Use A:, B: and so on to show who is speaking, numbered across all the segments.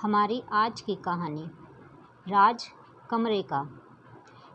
A: हमारी आज की कहानी राज कमरे का।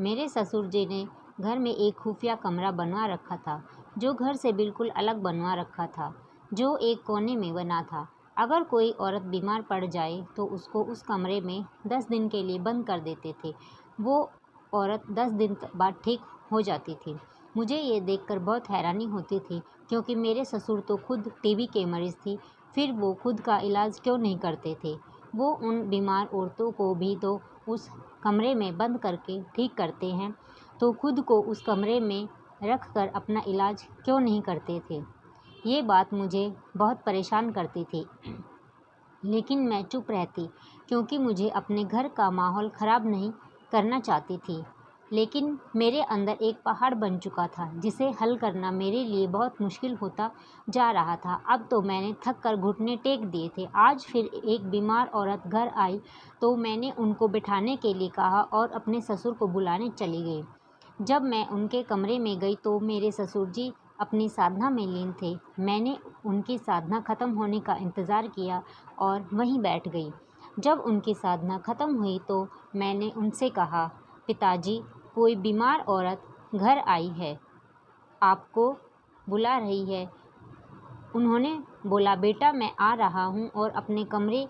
A: मेरे ससुर जी ने घर में एक खुफिया कमरा बनवा रखा था, जो घर से बिल्कुल अलग बनवा रखा था, जो एक कोने में बना था। अगर कोई औरत बीमार पड़ जाए तो उसको उस कमरे में 10 दिन के लिए बंद कर देते थे। वो औरत 10 दिन बाद ठीक हो जाती थी। मुझे ये देखकर बहुत हैरानी होती थी, क्योंकि मेरे ससुर तो खुद टीबी के मरीज़ थी, फिर वो खुद का इलाज क्यों नहीं करते थे। वो उन बीमार औरतों को भी तो उस कमरे में बंद करके ठीक करते हैं, तो खुद को उस कमरे में रख कर अपना इलाज क्यों नहीं करते थे। ये बात मुझे बहुत परेशान करती थी, लेकिन मैं चुप रहती, क्योंकि मुझे अपने घर का माहौल ख़राब नहीं करना चाहती थी। लेकिन मेरे अंदर एक पहाड़ बन चुका था, जिसे हल करना मेरे लिए बहुत मुश्किल होता जा रहा था। अब तो मैंने थक कर घुटने टेक दिए थे। आज फिर एक बीमार औरत घर आई तो मैंने उनको बिठाने के लिए कहा और अपने ससुर को बुलाने चली गई। जब मैं उनके कमरे में गई तो मेरे ससुर जी अपनी साधना में लीन थे। मैंने उनकी साधना ख़त्म होने का इंतज़ार किया और वहीं बैठ गई। जब उनकी साधना ख़त्म हुई तो मैंने उनसे कहा, पिताजी, कोई बीमार औरत घर आई है, आपको बुला रही है। उन्होंने बोला, बेटा मैं आ रहा हूँ, और अपने कमरे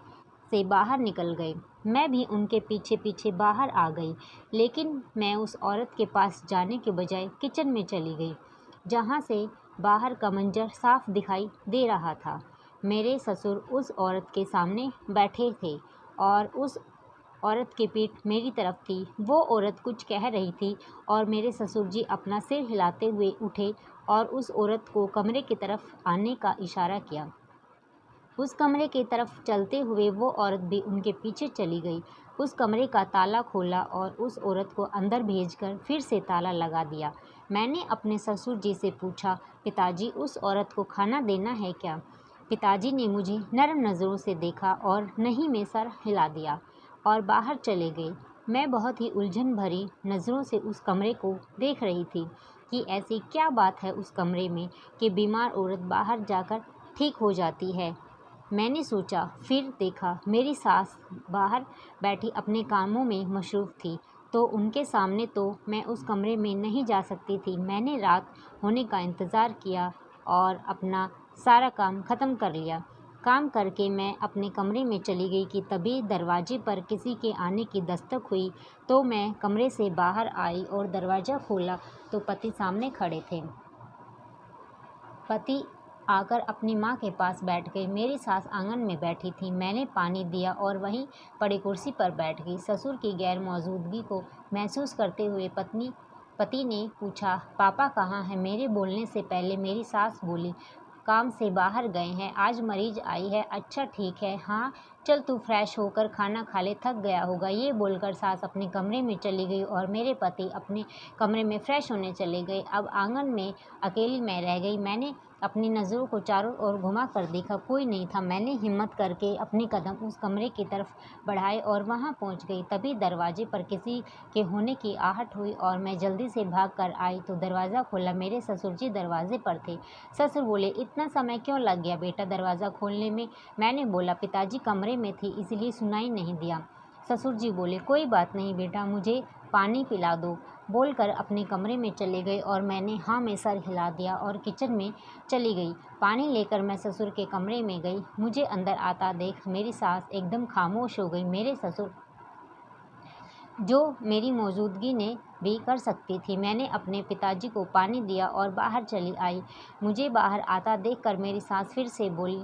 A: से बाहर निकल गए। मैं भी उनके पीछे पीछे बाहर आ गई, लेकिन मैं उस औरत के पास जाने के बजाय किचन में चली गई, जहाँ से बाहर का मंजर साफ दिखाई दे रहा था। मेरे ससुर उस औरत के सामने बैठे थे और उस औरत की पीठ मेरी तरफ थी। वो औरत कुछ कह रही थी और मेरे ससुर जी अपना सिर हिलाते हुए उठे और उस औरत को कमरे की तरफ आने का इशारा किया। उस कमरे की तरफ चलते हुए वो औरत भी उनके पीछे चली गई। उस कमरे का ताला खोला और उस औरत को अंदर भेजकर फिर से ताला लगा दिया। मैंने अपने ससुर जी से पूछा, पिताजी, उस औरत को खाना देना है क्या? पिताजी ने मुझे नरम नज़रों से देखा और नहीं में सर हिला दिया और बाहर चले गए। मैं बहुत ही उलझन भरी नज़रों से उस कमरे को देख रही थी कि ऐसी क्या बात है उस कमरे में कि बीमार औरत बाहर जाकर ठीक हो जाती है। मैंने सोचा, फिर देखा मेरी सास बाहर बैठी अपने कामों में मशरूफ़ थी, तो उनके सामने तो मैं उस कमरे में नहीं जा सकती थी। मैंने रात होने का इंतज़ार किया और अपना सारा काम ख़त्म कर लिया। काम करके मैं अपने कमरे में चली गई कि तभी दरवाजे पर किसी के आने की दस्तक हुई। तो मैं कमरे से बाहर आई और दरवाज़ा खोला तो पति सामने खड़े थे। पति आकर अपनी माँ के पास बैठ गए। मेरी सास आंगन में बैठी थी। मैंने पानी दिया और वहीं पड़ी कुर्सी पर बैठ गई। ससुर की गैर मौजूदगी को महसूस करते हुए पति ने पूछा, पापा कहाँ हैं? मेरे बोलने से पहले मेरी सास बोली, काम से बाहर गए हैं, आज मरीज आई है। अच्छा ठीक है, हाँ चल तू फ्रेश होकर खाना खा ले, थक गया होगा। ये बोलकर सास अपने कमरे में चली गई और मेरे पति अपने कमरे में फ्रेश होने चले गए। अब आंगन में अकेली मैं रह गई। मैंने अपनी नज़रों को चारों ओर घुमा कर देखा, कोई नहीं था। मैंने हिम्मत करके अपने कदम उस कमरे की तरफ बढ़ाए और वहां पहुंच गई। तभी दरवाजे पर किसी के होने की आहट हुई और मैं जल्दी से भाग कर आई तो दरवाज़ा खोला। मेरे ससुर जी दरवाजे पर थे। ससुर बोले, इतना समय क्यों लग गया बेटा दरवाज़ा खोलने में? मैंने बोला, पिताजी कमरे में थी इसलिए सुनाई नहीं दिया। ससुर जी बोले, कोई बात नहीं बेटा, मुझे पानी पिला दो, बोलकर अपने कमरे में चले गए और मैंने हाँ में सर हिला दिया और किचन में चली गई। पानी लेकर मैं ससुर के कमरे में गई। मुझे अंदर आता देख मेरी सास एकदम खामोश हो गई। मेरे ससुर जो मेरी मौजूदगी ने भी कर सकती थी। मैंने अपने पिताजी को पानी दिया और बाहर चली आई। मुझे बाहर आता देखकर मेरी सास फिर से बोली,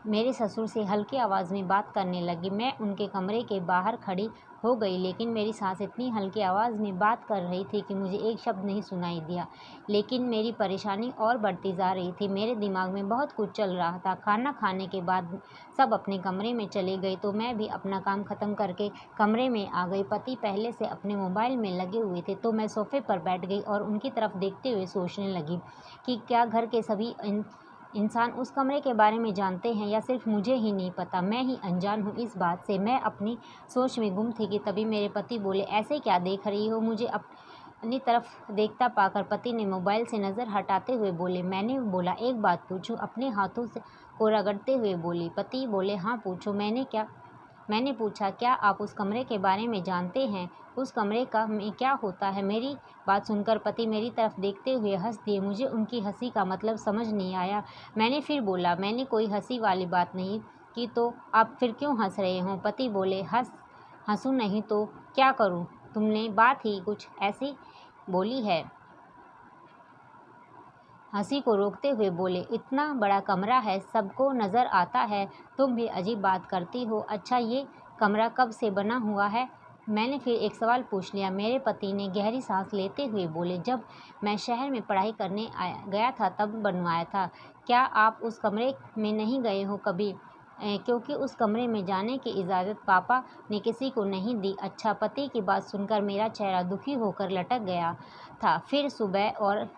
A: मेरे ससुर से हल्की आवाज़ में बात करने लगी। मैं उनके कमरे के बाहर खड़ी हो गई, लेकिन मेरी सास इतनी हल्की आवाज़ में बात कर रही थी कि मुझे एक शब्द नहीं सुनाई दिया। लेकिन मेरी परेशानी और बढ़ती जा रही थी। मेरे दिमाग में बहुत कुछ चल रहा था। खाना खाने के बाद सब अपने कमरे में चले गए तो मैं भी अपना काम ख़त्म करके कमरे में आ गई। पति पहले से अपने मोबाइल में लगे हुए थे, तो मैं सोफ़े पर बैठ गई और उनकी तरफ देखते हुए सोचने लगी कि क्या घर के सभी इंसान उस कमरे के बारे में जानते हैं या सिर्फ मुझे ही नहीं पता, मैं ही अनजान हूँ इस बात से। मैं अपनी सोच में गुम थी कि तभी मेरे पति बोले, ऐसे क्या देख रही हो? मुझे अपनी तरफ देखता पाकर पति ने मोबाइल से नज़र हटाते हुए बोले। मैंने बोला, एक बात पूछूं? अपने हाथों से को रगड़ते हुए बोली। पति बोले, हाँ पूछो। मैंने क्या मैंने पूछा, क्या आप उस कमरे के बारे में जानते हैं? उस कमरे का में क्या होता है? मेरी बात सुनकर पति मेरी तरफ देखते हुए हंस दिए। मुझे उनकी हंसी का मतलब समझ नहीं आया। मैंने फिर बोला, मैंने कोई हंसी वाली बात नहीं की, तो आप फिर क्यों हंस रहे हो? पति बोले, हंसूं नहीं तो क्या करूं? तुमने बात ही कुछ ऐसी बोली है। हंसी को रोकते हुए बोले, इतना बड़ा कमरा है, सबको नज़र आता है, तुम भी अजीब बात करती हो। अच्छा, ये कमरा कब से बना हुआ है? मैंने फिर एक सवाल पूछ लिया। मेरे पति ने गहरी सांस लेते हुए बोले, जब मैं शहर में पढ़ाई करने गया था तब बनवाया था। क्या आप उस कमरे में नहीं गए हो कभी? क्योंकि उस कमरे में जाने की इजाज़त पापा ने किसी को नहीं दी। अच्छा। पति की बात सुनकर मेरा चेहरा दुखी होकर लटक गया था। फिर सुबह और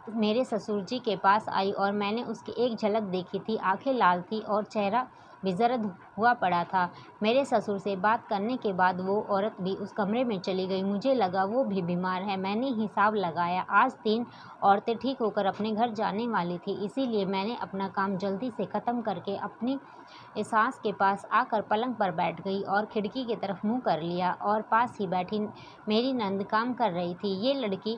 A: मेरे ससुर जी के पास आई और मैंने उसकी एक झलक देखी थी। आंखें लाल थी और चेहरा भी जर्द हुआ पड़ा था। मेरे ससुर से बात करने के बाद वो औरत भी उस कमरे में चली गई। मुझे लगा वो भी बीमार है। मैंने हिसाब लगाया, आज 3 औरतें ठीक होकर अपने घर जाने वाली थी। इसीलिए मैंने अपना काम जल्दी से ख़त्म करके अपनी सास के पास आकर पलंग पर बैठ गई और खिड़की की तरफ मुँह कर लिया। और पास ही बैठी मेरी नंद काम कर रही थी। ये लड़की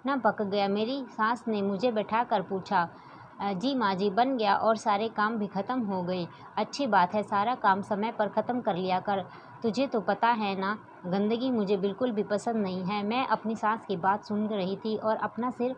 A: ना पक गया। मेरी सास ने मुझे बैठाकर पूछा, जी माँ जी, बन गया और सारे काम भी ख़त्म हो गए। अच्छी बात है, सारा काम समय पर ख़त्म कर लिया कर। तुझे तो पता है ना, गंदगी मुझे बिल्कुल भी पसंद नहीं है। मैं अपनी सास की बात सुन रही थी और अपना सिर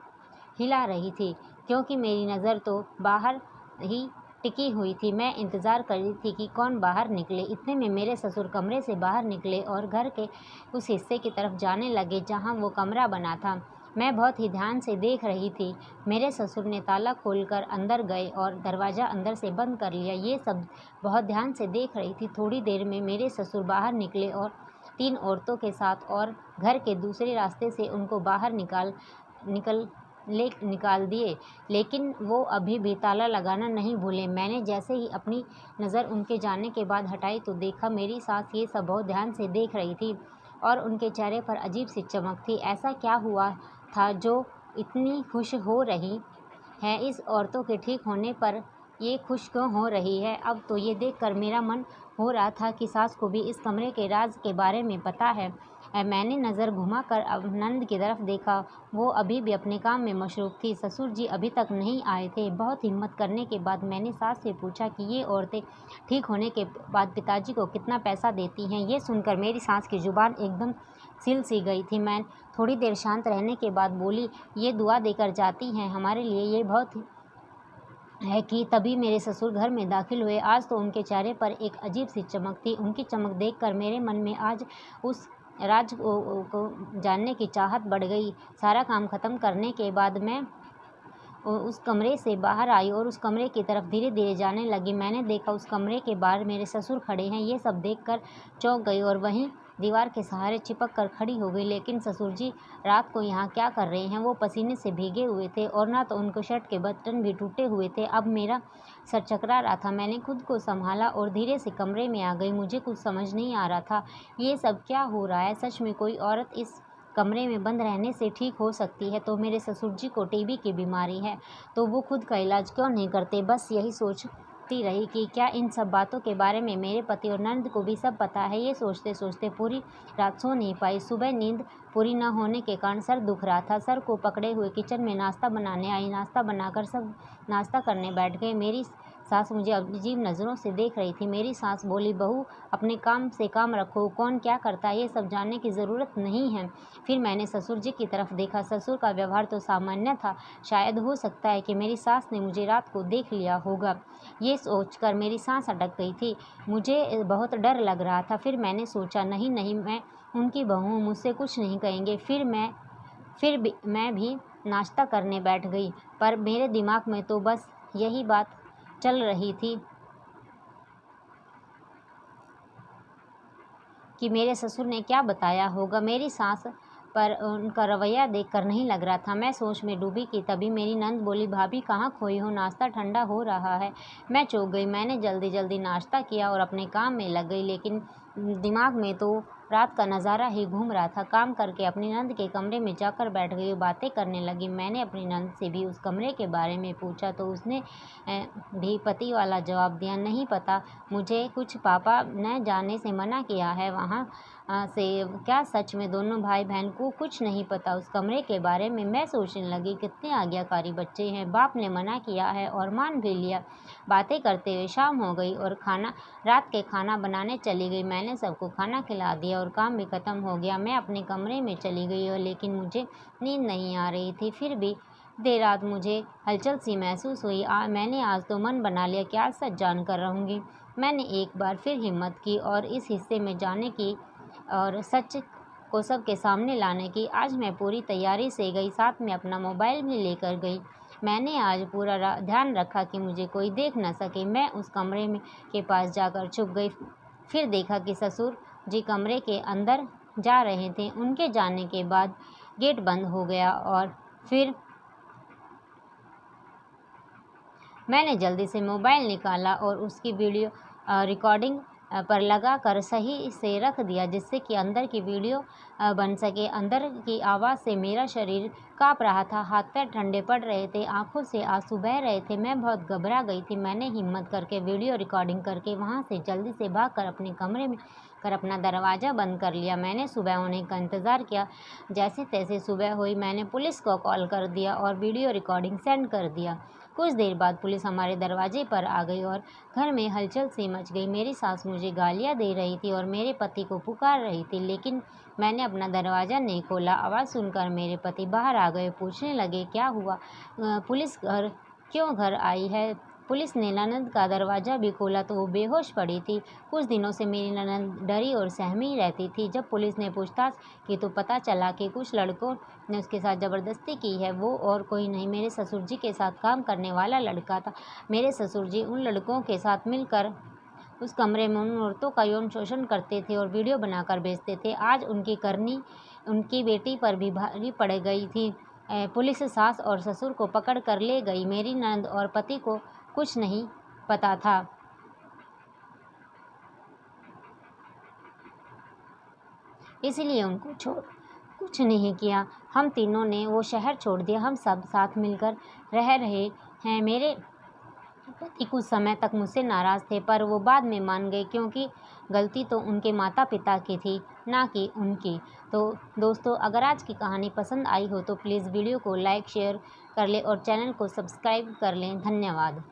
A: हिला रही थी, क्योंकि मेरी नज़र तो बाहर ही टिकी हुई थी। मैं इंतज़ार कर रही थी कि कौन बाहर निकले। इतने में मेरे ससुर कमरे से बाहर निकले और घर के उस हिस्से की तरफ जाने लगे जहाँ वो कमरा बना था। मैं बहुत ही ध्यान से देख रही थी। मेरे ससुर ने ताला खोलकर अंदर गए और दरवाज़ा अंदर से बंद कर लिया। ये सब बहुत ध्यान से देख रही थी। थोड़ी देर में मेरे ससुर बाहर निकले और 3 औरतों के साथ और घर के दूसरे रास्ते से उनको बाहर निकाल दिए, लेकिन वो अभी भी ताला लगाना नहीं भूले। मैंने जैसे ही अपनी नज़र उनके जाने के बाद हटाई तो देखा मेरी सास ये सब बहुत ध्यान से देख रही थी और उनके चेहरे पर अजीब सी चमक थी। ऐसा क्या हुआ था जो इतनी खुश हो रही है? इस औरतों के ठीक होने पर ये खुश क्यों हो रही है? अब तो ये देखकर मेरा मन हो रहा था कि सास को भी इस कमरे के राज के बारे में पता है। मैंने नज़र घुमाकर अब नंद की तरफ देखा। वो अभी भी अपने काम में मशरूफ़ थी। ससुर जी अभी तक नहीं आए थे। बहुत हिम्मत करने के बाद मैंने सास से पूछा कि ये औरतें ठीक होने के बाद पिताजी को कितना पैसा देती हैं? ये सुनकर मेरी सास की ज़ुबान एकदम सिल सी गई थी। मैं थोड़ी देर शांत रहने के बाद बोली, ये दुआ देकर जाती हैं हमारे लिए, ये बहुत है कि तभी मेरे ससुर घर में दाखिल हुए। आज तो उनके चेहरे पर एक अजीब सी चमक थी। उनकी चमक देखकर मेरे मन में आज उस राज को जानने की चाहत बढ़ गई। सारा काम ख़त्म करने के बाद मैं उस कमरे से बाहर आई और उस कमरे की तरफ धीरे धीरे जाने लगी। मैंने देखा उस कमरे के बाहर मेरे ससुर खड़े हैं। ये सब देखकर चौंक गई और वहीं दीवार के सहारे चिपक कर खड़ी हो गई। लेकिन ससुर जी रात को यहाँ क्या कर रहे हैं? वो पसीने से भीगे हुए थे और ना तो उनको शर्ट के बटन भी टूटे हुए थे। अब मेरा सर चकरा रहा था। मैंने खुद को संभाला और धीरे से कमरे में आ गई। मुझे कुछ समझ नहीं आ रहा था, ये सब क्या हो रहा है? सच में कोई औरत इस कमरे में बंद रहने से ठीक हो सकती है? तो मेरे ससुर जी को टीबी की बीमारी है, तो वो खुद का इलाज क्यों नहीं करते? बस यही सोचती रही कि क्या इन सब बातों के बारे में मेरे पति और नंद को भी सब पता है। ये सोचते सोचते पूरी रात सो नहीं पाई। सुबह नींद पूरी न होने के कारण सर दुख रहा था। सर को पकड़े हुए किचन में नाश्ता बनाने आई। नाश्ता बनाकर सब नाश्ता करने बैठ गए। मेरी सास मुझे अजीब नज़रों से देख रही थी। मेरी सास बोली, बहू अपने काम से काम रखो, कौन क्या करता है ये सब जानने की ज़रूरत नहीं है। फिर मैंने ससुर जी की तरफ देखा। ससुर का व्यवहार तो सामान्य था। शायद हो सकता है कि मेरी सास ने मुझे रात को देख लिया होगा। ये सोचकर मेरी सांस अटक गई थी। मुझे बहुत डर लग रहा था। फिर मैंने सोचा, नहीं नहीं, मैं उनकी बहू हूँ, मुझसे कुछ नहीं कहेंगे। मैं भी नाश्ता करने बैठ गई, पर मेरे दिमाग में तो बस यही बात चल रही थी कि मेरे ससुर ने क्या बताया होगा। मेरी सास पर उनका रवैया देखकर नहीं लग रहा था। मैं सोच में डूबी कि तभी मेरी नंद बोली, भाभी कहाँ खोई हो? नाश्ता ठंडा हो रहा है। मैं चौंक गई। मैंने जल्दी जल्दी नाश्ता किया और अपने काम में लग गई, लेकिन दिमाग में तो रात का नज़ारा ही घूम रहा था। काम करके अपनी नंद के कमरे में जाकर बैठ गई, बातें करने लगी। मैंने अपनी नंद से भी उस कमरे के बारे में पूछा तो उसने भी पति वाला जवाब दिया, नहीं पता मुझे, कुछ पापा न जाने से मना किया है। वहाँ से क्या सच में दोनों भाई बहन को कुछ नहीं पता उस कमरे के बारे में? मैं सोचने लगी, कितने आज्ञाकारी बच्चे हैं, बाप ने मना किया है और मान भी लिया। बातें करते हुए शाम हो गई और रात के खाना बनाने चली गई। मैंने सबको खाना खिला दिया और काम भी ख़त्म हो गया। मैं अपने कमरे में चली गई और लेकिन मुझे नींद नहीं आ रही थी। फिर भी देर रात मुझे हलचल सी महसूस हुई। मैंने आज तो मन बना लिया कि आज सच जानकर रहूँगी। मैंने एक बार फिर हिम्मत की और इस हिस्से में जाने की और सच को सबके सामने लाने की। आज मैं पूरी तैयारी से गई, साथ में अपना मोबाइल भी लेकर गई। मैंने आज पूरा ध्यान रखा कि मुझे कोई देख न सके। मैं उस कमरे में के पास जाकर छुप गई। फिर देखा कि ससुर जी कमरे के अंदर जा रहे थे। उनके जाने के बाद गेट बंद हो गया और फिर मैंने जल्दी से मोबाइल निकाला और उसकी वीडियो रिकॉर्डिंग पर लगा कर सही से रख दिया, जिससे कि अंदर की वीडियो बन सके। अंदर की आवाज़ से मेरा शरीर काँप रहा था, हाथ पैर ठंडे पड़ रहे थे, आंखों से आंसू बह रहे थे। मैं बहुत घबरा गई थी। मैंने हिम्मत करके वीडियो रिकॉर्डिंग करके वहाँ से जल्दी से भागकर अपने कमरे में अपना दरवाज़ा बंद कर लिया। मैंने सुबह होने का इंतज़ार किया। जैसे तैसे सुबह हुई, मैंने पुलिस को कॉल कर दिया और वीडियो रिकॉर्डिंग सेंड कर दिया। कुछ देर बाद पुलिस हमारे दरवाजे पर आ गई और घर में हलचल सी मच गई। मेरी सास मुझे गालियाँ दे रही थी और मेरे पति को पुकार रही थी, लेकिन मैंने अपना दरवाज़ा नहीं खोला। आवाज़ सुनकर मेरे पति बाहर आ गए, पूछने लगे, क्या हुआ, पुलिस क्यों घर आई है? पुलिस ने ननद का दरवाज़ा भी खोला तो वो बेहोश पड़ी थी। कुछ दिनों से मेरी ननद डरी और सहमी रहती थी। जब पुलिस ने पूछताछ की तो पता चला कि कुछ लड़कों ने उसके साथ ज़बरदस्ती की है। वो और कोई नहीं, मेरे ससुर जी के साथ काम करने वाला लड़का था। मेरे ससुर जी उन लड़कों के साथ मिलकर उस कमरे में उन औरतों का यौन शोषण करते थे और वीडियो बनाकर भेजते थे। आज उनकी करनी उनकी बेटी पर भी भारी पड़ गई थी। पुलिस सास और ससुर को पकड़ कर ले गई। मेरी ननद और पति को कुछ नहीं पता था, इसलिए उनको छोड़ कुछ नहीं किया। हम तीनों ने वो शहर छोड़ दिया। हम सब साथ मिलकर रह रहे हैं। मेरे पति कुछ समय तक मुझसे नाराज़ थे, पर वो बाद में मान गए, क्योंकि गलती तो उनके माता पिता की थी, ना कि उनकी। तो दोस्तों, अगर आज की कहानी पसंद आई हो तो प्लीज़ वीडियो को लाइक शेयर कर लें और चैनल को सब्सक्राइब कर लें। धन्यवाद।